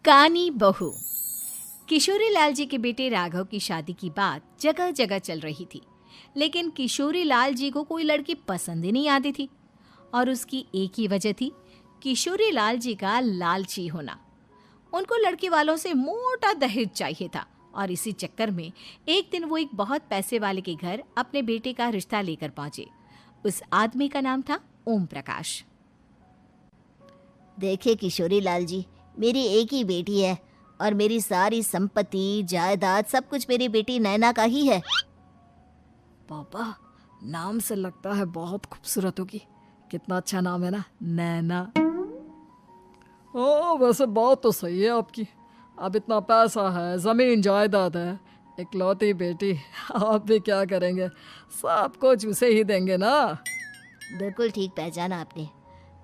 कानी बहू। किशोरी लाल जी के बेटे राघव की शादी की बात जगह जगह चल रही थी, लेकिन किशोरी लाल जी को कोई लड़की पसंद ही नहीं आती थी। और उसकी एक ही वजह थी, किशोरी लाल जी का लालची होना। उनको लड़की वालों से मोटा दहेज चाहिए था और इसी चक्कर में एक दिन वो एक बहुत पैसे वाले के घर अपने बेटे का रिश्ता लेकर पहुंचे। उस आदमी का नाम था ओम प्रकाश। देखिए किशोरी लाल जी, मेरी एक ही बेटी है और मेरी सारी संपत्ति जायदाद सब कुछ मेरी बेटी नैना का ही है। पापा, नाम से लगता है बहुत खूबसूरत होगी। कितना अच्छा नाम है ना, नैना। ओ, वैसे बात तो सही है आपकी। अब इतना पैसा है, जमीन जायदाद है, इकलौती बेटी, आप भी क्या करेंगे? सब कुछ उसे ही देंगे ना। बिल्कुल ठीक पहचाना आपने।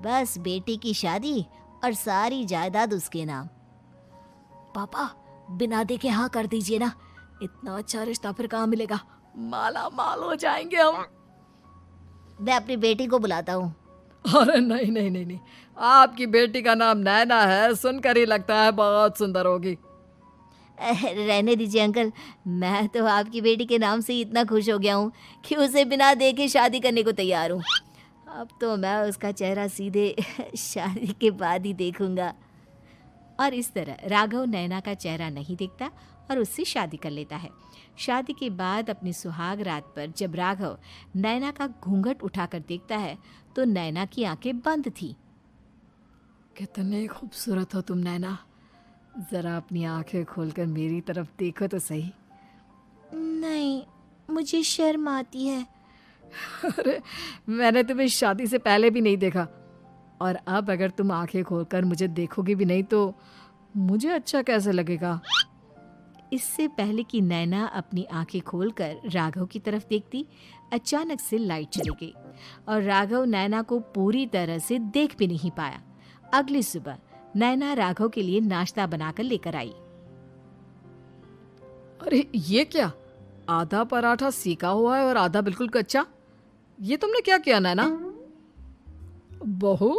बस बेटी की शादी और सारी जायदाद उसके नाम। पापा, बिना देखे हाँ कर दीजिए ना। इतना अच्छा रिश्ता फिर कहाँ मिलेगा? माला माल हो जाएंगे हम। मैं अपनी बेटी को बुलाता हूँ। अरे नहीं नहीं नहीं नहीं, आपकी बेटी का नाम नैना है, सुनकर ही लगता है बहुत सुंदर होगी। रहने दीजिए अंकल, मैं तो आपकी बेटी के नाम से ही इतना खुश हो गया हूँ कि उसे बिना देखे शादी करने को तैयार हूँ। अब तो मैं उसका चेहरा सीधे शादी के बाद ही देखूंगा। और इस तरह राघव नैना का चेहरा नहीं देखता और उससे शादी कर लेता है। शादी के बाद अपनी सुहाग रात पर जब राघव नैना का घूंघट उठाकर देखता है तो नैना की आंखें बंद थी। कितनी खूबसूरत हो तुम नैना, जरा अपनी आंखें खोलकर मेरी तरफ देखो तो सही। नहीं, मुझे शर्म आती है। अरे, मैंने तुम्हें शादी से पहले भी नहीं देखा, और अब अगर तुम आंखें खोलकर मुझे देखोगी भी नहीं तो मुझे अच्छा कैसे लगेगा? इससे पहले कि नैना अपनी आंखें खोलकर राघव की तरफ देखती, अचानक से लाइट चली गई और राघव नैना को पूरी तरह से देख भी नहीं पाया। अगली सुबह नैना राघव के लिए नाश्ता बनाकर लेकर आई। अरे ये क्या, आधा पराठा सीका हुआ है और आधा बिल्कुल कच्चा। ये तुमने क्या किया नैना? बहू,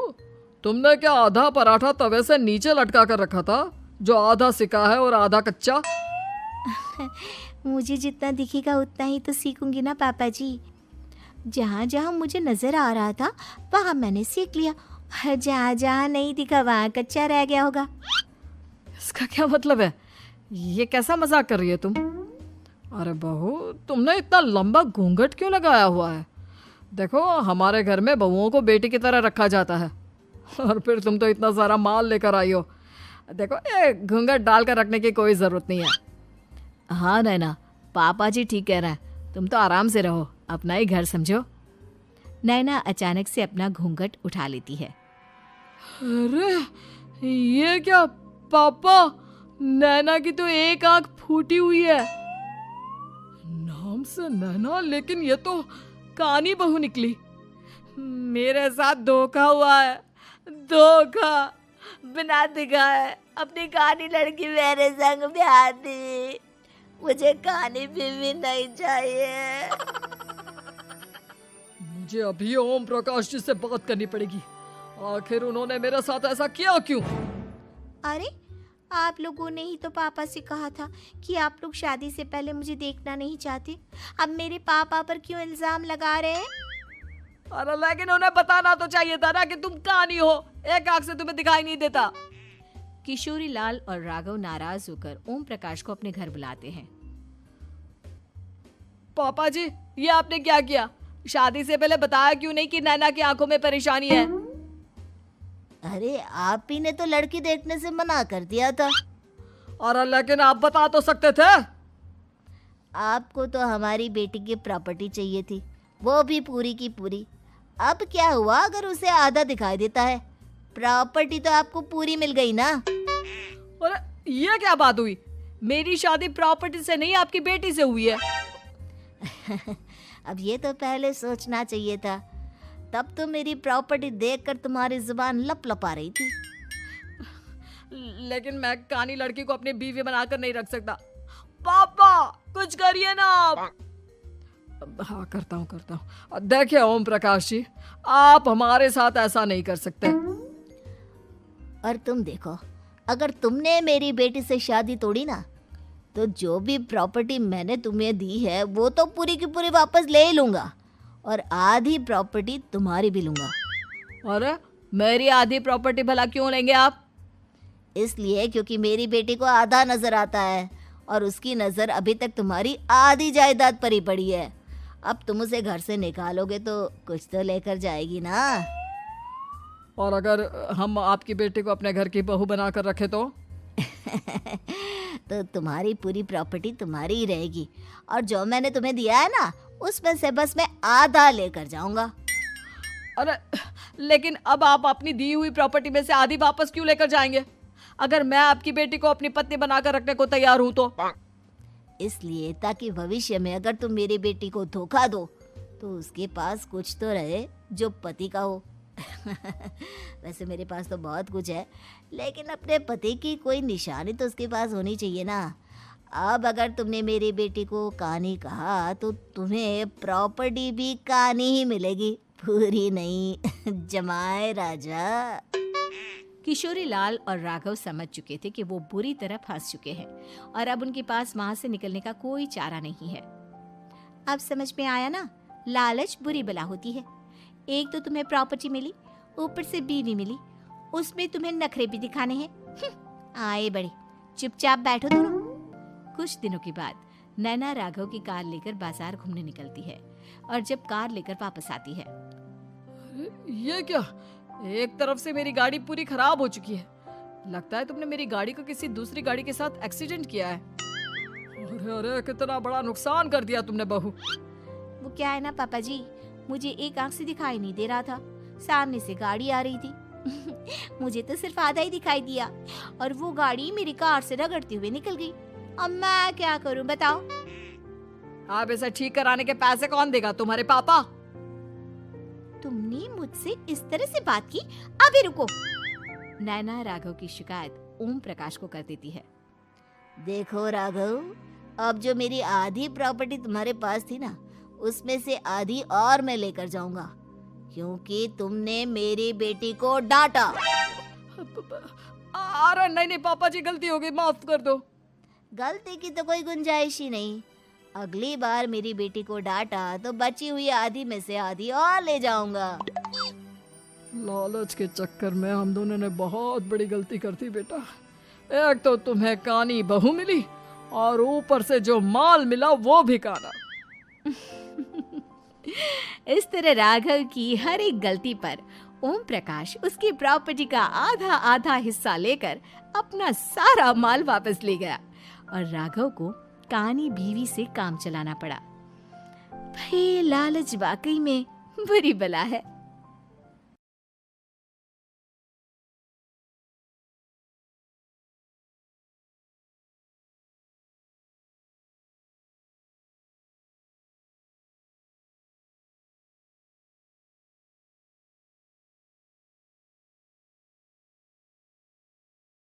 तुमने क्या आधा पराठा तवे से नीचे लटका कर रखा था, जो आधा सिका है और आधा कच्चा? मुझे जितना दिखेगा उतना ही तो सीखूंगी ना पापा जी। जहाँ जहाँ मुझे नजर आ रहा था वहाँ मैंने सीख लिया, जहाँ जहाँ नहीं दिखा वहाँ कच्चा रह गया होगा। इसका क्या मतलब है? ये कैसा मजाक कर रही है तुम? अरे बहू, तुमने इतना लंबा घूंघट क्यों लगाया हुआ है? देखो, हमारे घर में बहुओं को बेटी की तरह रखा जाता है, और फिर तुम तो इतना सारा माल लेकर आई हो। देखो, ये घूंघट डालकर रखने की कोई ज़रूरत नहीं है। हाँ नैना, पापा जी ठीक कह रहे हैं, तुम तो आराम से रहो, अपना ही घर समझो। नैना अचानक से अपना घूंघट उठा लेती है। अरे ये क्या पापा, नैना की तो एक आंख फूटी हुई है। नाम से नैना, लेकिन ये तो कानी बहू निकली। मेरे साथ धोखा हुआ है, धोखा। बिना दिखाए अपनी कानी लड़की मेरे संग ब्याह दी। मुझे कानी बीवी नहीं चाहिए। मुझे अभी ओम प्रकाश जी से बात करनी पड़ेगी। आखिर उन्होंने मेरे साथ ऐसा किया क्यों? अरे, आप लोगों ने ही तो पापा से कहा था कि आप लोग शादी से पहले मुझे देखना नहीं चाहते। अब मेरे पापा पर क्यों इल्जाम लगा रहे हैं? अरे लेकिन उन्हें बताना तो चाहिए था ना कि तुम कानी हो, एक आंख से तुम्हें दिखाई नहीं देता। किशोरी लाल और राघव नाराज होकर ओम प्रकाश को अपने घर बुलाते हैं। पापा जी, ये आपने क्या किया? शादी से पहले बताया क्यों नहीं कि नैना की आंखों में परेशानी है? अरे, आप ही ने तो लड़की देखने से मना कर दिया था। अरे लेकिन आप बता तो सकते थे। आपको तो हमारी बेटी की प्रॉपर्टी चाहिए थी, वो भी पूरी की पूरी। अब क्या हुआ अगर उसे आधा दिखाई देता है? प्रॉपर्टी तो आपको पूरी मिल गई ना। अरे ये क्या बात हुई? मेरी शादी प्रॉपर्टी से नहीं, आपकी बेटी से हुई है। अब ये तो पहले सोचना चाहिए था, तब तो मेरी प्रॉपर्टी देखकर तुम्हारी जुबान लप लपा रही थी। लेकिन मैं कानी लड़की को अपनी बीवी बनाकर नहीं रख सकता। पापा, कुछ करिए ना आप। हाँ, करता हूँ। देखिए ओम प्रकाश जी, आप हमारे साथ ऐसा नहीं कर सकते। और तुम देखो, अगर तुमने मेरी बेटी से शादी तोड़ी ना, तो जो भी प्रॉपर्टी मैंने तुम्हें दी है वो तो पूरी की पूरी वापस ले ही लूँगा, और आधी प्रॉपर्टी तुम्हारी भी लूँगा। अरे मेरी आधी प्रॉपर्टी भला क्यों लेंगे आप? इसलिए क्योंकि मेरी बेटी को आधा नज़र आता है और उसकी नज़र अभी तक तुम्हारी आधी जायदाद पर ही पड़ी है। अब तुम उसे घर से निकालोगे तो कुछ तो लेकर जाएगी ना। और अगर हम आपकी बेटी को अपने घर की बहू बना कर रखे तो? तो तुम्हारी पूरी प्रॉपर्टी तुम्हारी ही रहेगी, और जो मैंने तुम्हें दिया है ना, उसमें से बस मैं आधा लेकर जाऊंगा। अरे लेकिन अब आप अपनी दी हुई प्रॉपर्टी में से आधी वापस क्यों लेकर जाएंगे? अगर मैं आपकी बेटी को अपनी पत्नी बनाकर रखने को तैयार हूं तो? इसलिए ताकि भविष्य में अगर तुम मेरी बेटी को धोखा दो तो उसके पास कुछ तो रहे जो पति का हो। वैसे मेरे पास तो बहुत कुछ है, लेकिन अपने पति की कोई निशानी तो उसके पास होनी चाहिए ना। अब अगर तुमने मेरी बेटी को कानी कहा तो तुम्हें प्रॉपर्टी भी कानी ही मिलेगी, पूरी नहीं। जमाए राजा। किशोरी लाल और राघव समझ चुके थे कि वो बुरी तरह फंस चुके हैं और अब उनके पास वहां से निकलने का कोई चारा नहीं है। अब समझ में आया ना, लालच बुरी बला होती है। एक तो तुम्हें प्रॉपर्टी मिली, ऊपर से बीवी मिली, उसमें तुम्हें नखरे भी दिखाने हैं। आए बड़े, चुपचाप बैठो दोनों। कुछ दिनों के बाद नैना राघव की कार लेकर बाजार घूमने निकलती है और जब कार लेकर वापस आती है, ये क्या? एक तरफ से मेरी गाड़ी पूरी खराब हो चुकी है। लगता है तुमने मेरी गाड़ी को किसी दूसरी गाड़ी के साथ एक्सीडेंट किया है। अरे अरे कितना बड़ा नुकसान कर दिया तुमने बहू। वो क्या है ना पापा जी, मुझे एक आंख से दिखाई नहीं दे रहा था, सामने से गाड़ी आ रही थी। मुझे तो सिर्फ आधा ही दिखाई दिया और वो गाड़ी मेरी कार से रगड़ते हुए निकल गई। अब मैं क्या करूं बताओ? आप इसे ठीक कराने के पैसे कौन देगा? तुम्हारे पापा? तुमने मुझसे इस तरह से बात की? अभी रुको। नैना राघव की शिकायत ओम प्रकाश को कर देती है। देखो राघव, अब जो मेरी आधी प्रॉपर्टी तुम्हारे पास थी ना, उसमें से आधी और मैं लेकर जाऊंगा, क्योंकि तुमने मेरी बेटी को डांटा। अरे नहीं नहीं पापा जी, गलती हो गई, माफ कर दो। गलती की तो कोई गुंजाइश ही नहीं। अगली बार मेरी बेटी को डांटा तो बची हुई आधी में से आधी और ले जाऊंगा। लालच के चक्कर में हम दोनों ने बहुत बड़ी गलती कर दी बेटा। एक तो तुम्हें कानी बहू मिली और ऊपर से जो माल मिला वो भी काना। इस तरह राघव की हर एक गलती पर ओम प्रकाश उसकी प्रॉपर्टी का आधा आधा हिस्सा लेकर अपना सारा माल वापस ले गया और राघव को कानी बीवी से काम चलाना पड़ा। भाई लालच वाकई में बुरी बला है।